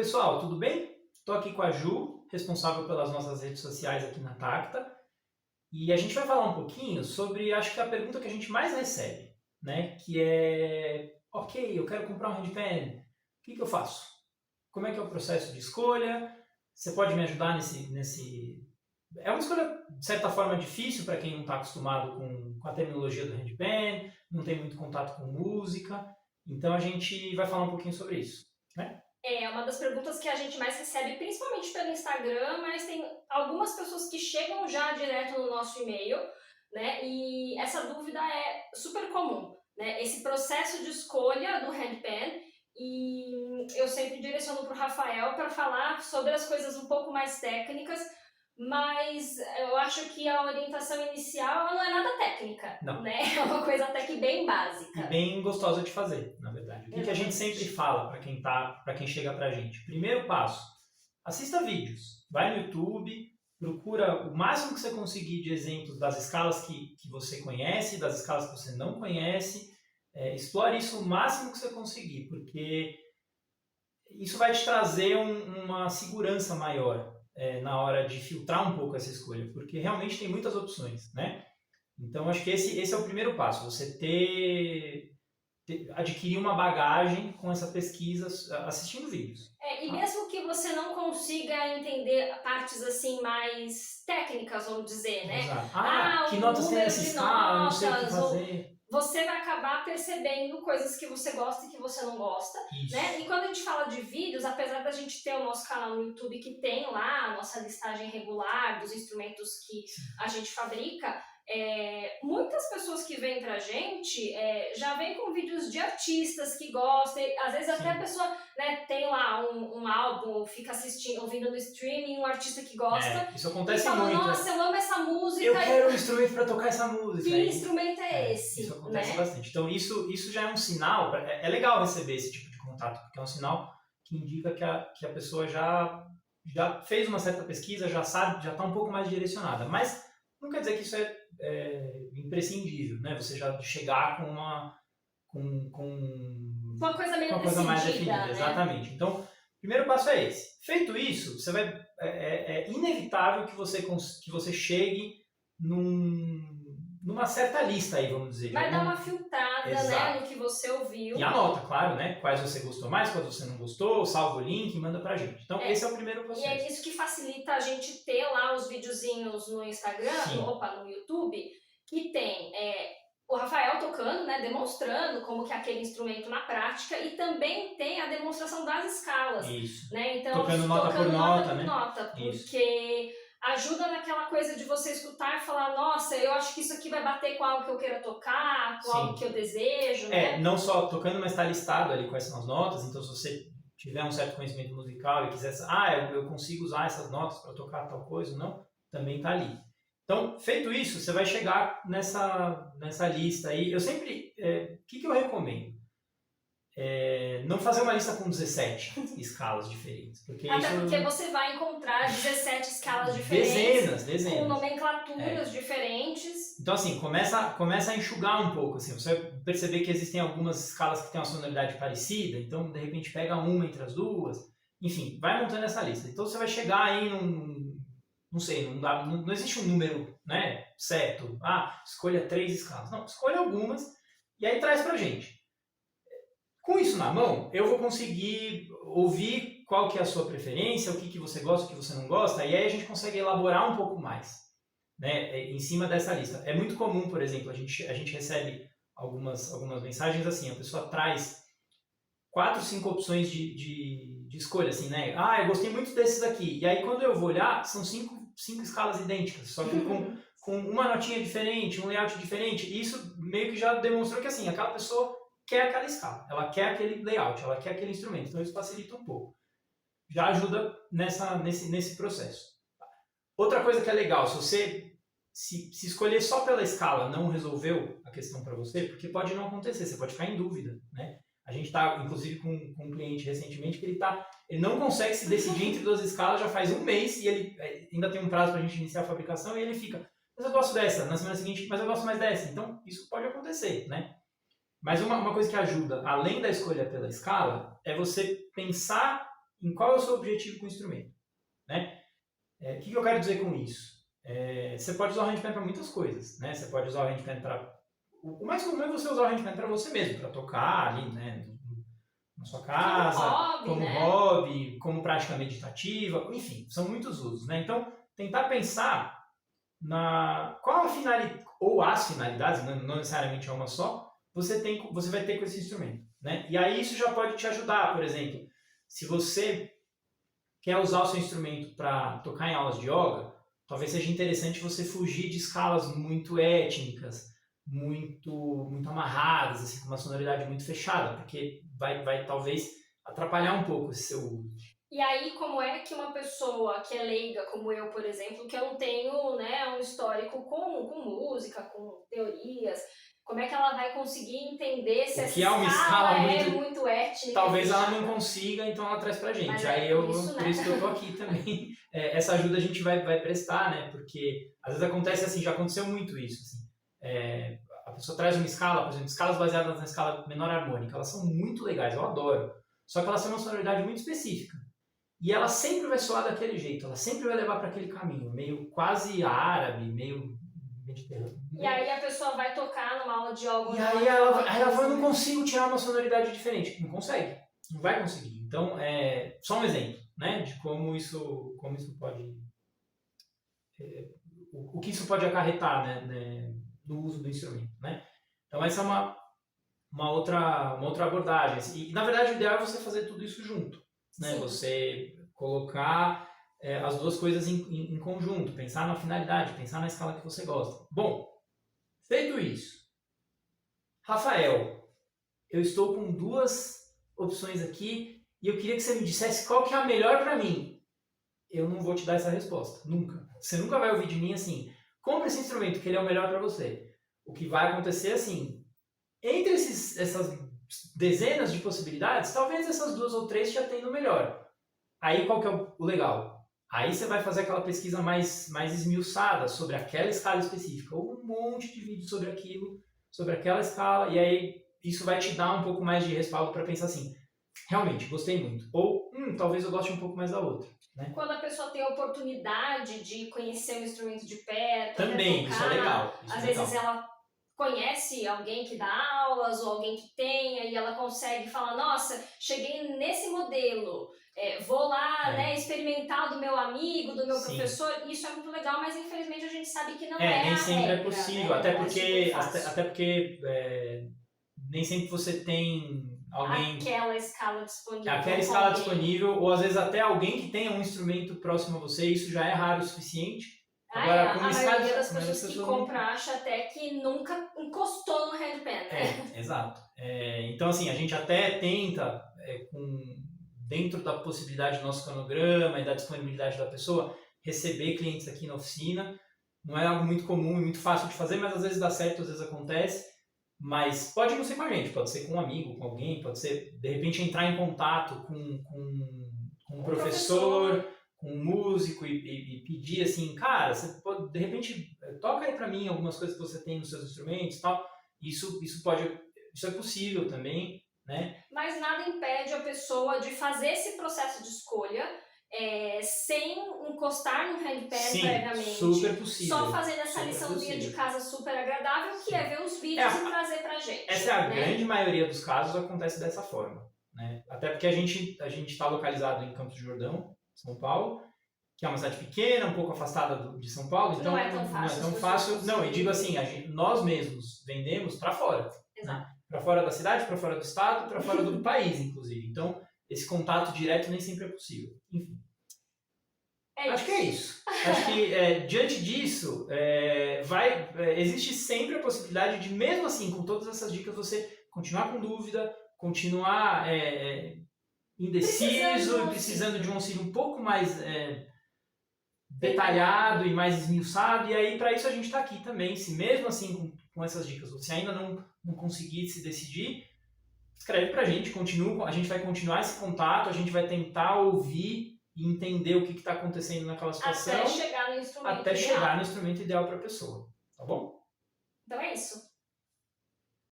pessoal, tudo bem? Estou aqui com a Ju, responsável pelas nossas redes sociais aqui na Tacta, e a gente vai falar um pouquinho sobre, acho que a pergunta que a gente mais recebe, né? Que é, ok, eu quero comprar um handpan, o que eu faço? Como é que é o processo de escolha? Você pode me ajudar nesse... É uma escolha, de certa forma, difícil para quem não está acostumado com a terminologia do handpan, não tem muito contato com música, então a gente vai falar um pouquinho sobre isso, né? É uma das perguntas que a gente mais recebe, principalmente pelo Instagram, mas tem algumas pessoas que chegam já direto no nosso e-mail, né? E essa dúvida é super comum, né? Esse processo de escolha do handpan, e eu sempre direciono para o Rafael para falar sobre as coisas um pouco mais técnicas, mas eu acho que a orientação inicial ela não é nada técnica, Não. né? É uma coisa até que bem E básica. bem gostosa de fazer, na verdade. O que a gente sempre fala para quem chega pra gente? Primeiro passo, assista vídeos. Vai no YouTube, procura o máximo que você conseguir de exemplos das escalas que você conhece, das escalas que você não conhece. Explore isso o máximo que você conseguir, porque isso vai te trazer uma segurança maior na hora de filtrar um pouco essa escolha, porque realmente tem muitas opções, né? Então, acho que esse é o primeiro passo, você adquirir uma bagagem com essa pesquisa assistindo vídeos. E mesmo que você não consiga entender partes assim mais técnicas, vamos dizer, né? Exato. Que notas tem essa escala, não sei o que fazer. Você vai acabar percebendo coisas que você gosta e que você não gosta, né? E quando a gente fala de vídeos, apesar da gente ter o nosso canal no YouTube que tem lá a nossa listagem regular dos instrumentos que a gente fabrica, muitas pessoas que vêm pra gente já vêm com vídeos de artistas que gostam, às vezes até a pessoa, né, tem lá um álbum, fica assistindo, ouvindo no streaming um artista que gosta. Isso acontece e fala, muito. Nossa, eu amo essa música. Eu quero um instrumento para tocar essa música. Que instrumento é esse? Isso acontece bastante. Então isso já é um sinal, é legal receber esse tipo de contato, porque é um sinal que indica que a pessoa já fez uma certa pesquisa, já sabe, já está um pouco mais direcionada. Mas não quer dizer que isso é imprescindível, né? Você já chegar com uma coisa meio mais definida, né? Exatamente. Então, o primeiro passo é esse. Feito isso, você vai, é inevitável que você chegue numa certa lista aí, vamos dizer. Vai dar uma filtrada, né, no que você ouviu. E anota, claro, né? Quais você gostou mais, quais você não gostou, salva o link e manda pra gente. Então, esse é o primeiro processo. E é isso que facilita a gente ter lá os videozinhos no Instagram, no YouTube, que tem o Rafael tocando, né, demonstrando como que é aquele instrumento na prática, e também tem a demonstração das escalas. Isso. Né? Então, tocando nota por nota, né? Porque ajuda naquela coisa de você escutar e falar, nossa, eu acho que isso aqui vai bater com algo que eu queira tocar, com algo que eu desejo, né? Não só tocando, mas está listado ali quais são as notas, então se você tiver um certo conhecimento musical e quiser, eu consigo usar essas notas para tocar tal coisa ou não, também está ali. Então, feito isso, você vai chegar nessa lista aí. Eu sempre, o que eu recomendo? Não fazer uma lista com 17 escalas diferentes. Porque você vai encontrar 17 escalas diferentes. Dezenas. Com nomenclaturas diferentes. Então, assim, começa a enxugar um pouco. Assim, você vai perceber que existem algumas escalas que têm uma sonoridade parecida, então, de repente, pega uma entre as duas. Enfim, vai montando essa lista. Então, você vai chegar aí não sei, não existe um número, né, certo. Escolha 3 escalas. Não, escolha algumas e aí traz pra gente. Com isso na mão, eu vou conseguir ouvir qual que é a sua preferência, o que você gosta, o que você não gosta, e aí a gente consegue elaborar um pouco mais, né, em cima dessa lista. É muito comum, por exemplo, a gente recebe algumas mensagens assim, a pessoa traz 4, 5 opções de escolha, assim, né? Eu gostei muito desses aqui. E aí quando eu vou olhar, são 5 escalas idênticas, só que com uma notinha diferente, um layout diferente. E isso meio que já demonstrou que assim, aquela pessoa quer aquela escala, ela quer aquele layout, ela quer aquele instrumento, então isso facilita um pouco. Já ajuda nesse processo. Outra coisa que é legal, se você se escolher só pela escala não resolveu a questão para você, porque pode não acontecer, você pode ficar em dúvida, né? A gente está, inclusive, com um cliente recentemente que ele não consegue se decidir entre 2 escalas já faz um mês e ele ainda tem um prazo para a gente iniciar a fabricação e ele fica, mas eu gosto dessa, na semana seguinte, mas eu gosto mais dessa. Então, isso pode acontecer, né? Mas uma coisa que ajuda, além da escolha pela escala, é você pensar em qual é o seu objetivo com o instrumento, né? O que eu quero dizer com isso? Você pode usar o handpan para muitas coisas, né? Você pode usar o handpan para... O mais comum é você usar o handpan para você mesmo, para tocar ali, né? Na sua casa, como hobby, como prática meditativa, enfim, são muitos usos, né? Então, tentar pensar qual a finalidade, ou as finalidades, não necessariamente é uma só, você vai ter com esse instrumento, né? E aí isso já pode te ajudar, por exemplo, se você quer usar o seu instrumento para tocar em aulas de yoga, talvez seja interessante você fugir de escalas muito étnicas, muito amarradas, assim, com uma sonoridade muito fechada, porque vai talvez atrapalhar um pouco esse seu uso. E aí, como é que uma pessoa que é leiga, como eu, por exemplo, que eu não tenho, né, um histórico com música, com teorias, como é que ela vai conseguir entender se essa escala é muito étnica? Talvez ela não consiga, então ela traz pra gente. Mas aí por isso que eu tô aqui também. Essa ajuda a gente vai prestar, né? Porque às vezes acontece assim, já aconteceu muito isso. Assim. A pessoa traz uma escala, por exemplo, escalas baseadas na escala menor harmônica, elas são muito legais, eu adoro. Só que elas têm uma sonoridade muito específica. E ela sempre vai soar daquele jeito, ela sempre vai levar para aquele caminho, meio quase árabe, meio mediterrâneo. E aí a pessoa vai tocar numa aula de yoga. E aí ela fala, não consigo tirar uma sonoridade diferente. Não consegue, não vai conseguir. Então, só um exemplo, né, de como isso pode... o que isso pode acarretar, né, no uso do instrumento, né? Então essa é uma outra abordagem. E na verdade o ideal é você fazer tudo isso junto. Né? Você colocar as duas coisas em conjunto, pensar na finalidade, pensar na escala que você gosta. Bom, feito isso, Rafael, eu estou com 2 opções aqui e eu queria que você me dissesse qual que é a melhor para mim. Eu não vou te dar essa resposta, nunca. Você nunca vai ouvir de mim assim, compre esse instrumento que ele é o melhor para você. O que vai acontecer assim, entre essas dezenas de possibilidades, talvez essas 2 ou 3 te atendam melhor. Aí qual que é o legal? Aí você vai fazer aquela pesquisa mais esmiuçada sobre aquela escala específica, ou um monte de vídeos sobre aquilo, sobre aquela escala, e aí isso vai te dar um pouco mais de respaldo para pensar assim, realmente, gostei muito. Ou, talvez eu goste um pouco mais da outra. Né? Quando a pessoa tem a oportunidade de conhecer o instrumento de perto, também, tocar, isso é legal. Às vezes ela conhece alguém que dá aulas ou alguém que tenha e ela consegue falar, nossa, cheguei nesse modelo, vou lá né, experimentar do meu amigo, do meu professor, isso é muito legal, mas infelizmente a gente sabe que não nem a sempre regra, é possível, né? até porque nem sempre você tem alguém... Aquela escala disponível. Aquela escala disponível, ou às vezes até alguém que tenha um instrumento próximo a você, isso já é raro o suficiente. Agora, a maioria das pessoas que compra acha até que nunca encostou no handpan, né? Exato. Então, assim, a gente até tenta, dentro da possibilidade do nosso cronograma e da disponibilidade da pessoa, receber clientes aqui na oficina. Não é algo muito comum e muito fácil de fazer, mas às vezes dá certo, às vezes acontece. Mas pode não ser com a gente, pode ser com um amigo, com alguém, pode ser, de repente, entrar em contato com um professor, com um músico e pedir assim, cara, você pode, de repente, toca aí pra mim algumas coisas que você tem nos seus instrumentos e tal. Isso é possível também, né? Mas nada impede a pessoa de fazer esse processo de escolha sem encostar no handpan previamente. Super possível. Só fazendo essa liçãozinha de casa super agradável, que é ver os vídeos e trazer pra gente. Essa é a grande maioria dos casos, acontece dessa forma. Né? Até porque a gente está localizado em Campos do Jordão, São Paulo, que é uma cidade pequena, um pouco afastada de São Paulo, então não é tão fácil. Não, e digo assim, nós mesmos vendemos para fora. Exato. Né? Para fora da cidade, para fora do estado, para fora do país, inclusive. Então, esse contato direto nem sempre é possível. Enfim. Acho que é isso. Acho que, diante disso, existe sempre a possibilidade de, mesmo assim, com todas essas dicas, você continuar com dúvida, continuar indeciso, precisando de um auxílio um pouco mais detalhado e mais esmiuçado. E aí, para isso, a gente está aqui também. Se mesmo assim, com essas dicas, você ainda não conseguir se decidir, escreve para a gente, a gente vai continuar esse contato, a gente vai tentar ouvir e entender o que está acontecendo naquela situação. Até chegar no instrumento ideal para a pessoa. Tá bom? Então é isso.